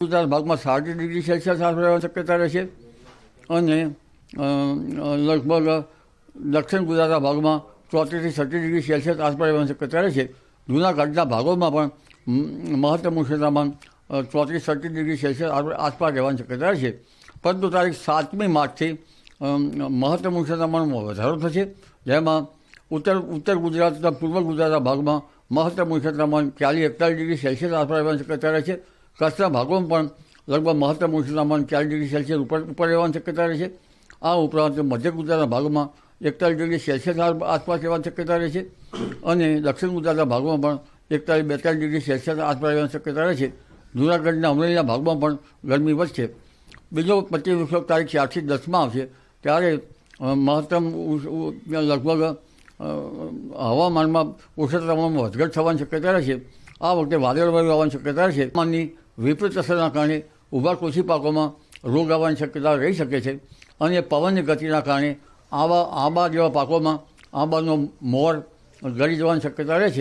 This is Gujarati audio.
ગુજરાત ભાગમાં 37 ડિગ્રી સેલ્સિયસ આસપાસ રહેવાની શક્યતા રહેશે અને લગભગ દક્ષિણ ગુજરાતના ભાગમાં 34 થી 36 ડિગ્રી સેલ્સિયસ આસપાસ રહેવાની શક્યતા રહેશે. જૂનાગઢના ભાગોમાં પણ મહત્તમ ઉષ્ણતામાન 34-36 ડિગ્રી સેલ્સિયસ આસપાસ રહેવાની શક્યતા રહેશે. પરંતુ તારીખ 7મી માર્ચથી મહત્તમ ઉષ્ણતામાનમાં વધારો થશે, જેમાં ઉત્તર ગુજરાત તથા પૂર્વ ગુજરાતના ભાગમાં મહત્તમ ઉષ્ણતામાન 40-41 ડિગ્રી સેલ્સિયસ આસપાસ રહેવાની શક્યતા રહેશે. કચ્છના ભાગોમાં પણ લગભગ મહત્તમ ઉષ્ણતામાન 40 ડિગ્રી સેલ્સિયસ ઉપર રહેવાની શક્યતા રહેશે. આ ઉપરાંત મધ્ય ગુજરાતના ભાગમાં 41 ડિગ્રી સેલ્સિયસ આસપાસ રહેવાની શક્યતા રહેશે અને દક્ષિણ ગુજરાતના ભાગમાં પણ 41-42 ડિગ્રી સેલ્સિયસ આસપાસ રહેવાની શક્યતા રહેશે. જૂનાગઢના અમરેલીના ભાગમાં પણ ગરમી વધશે. બીજો પચીસ વિશ્વ તારીખ 4થી 10માં આવશે, ત્યારે મહત્તમ લગભગ હવામાનમાં ઉષ્ણતામાનમાં વધઘટ થવાની શક્યતા રહેશે. આ વખતે વાદળવાયુ આવવાની શક્યતા રહેશે. હવામાનની વિપરીત અસરના કારણે ઊભા કૃષિ પાકોમાં રોગ આવવાની શક્યતા રહી શકે છે અને પવનની ગતિના કારણે આંબા જેવા પાકોમાં આંબાનો મોર ગળી જવાની શક્યતા રહે છે.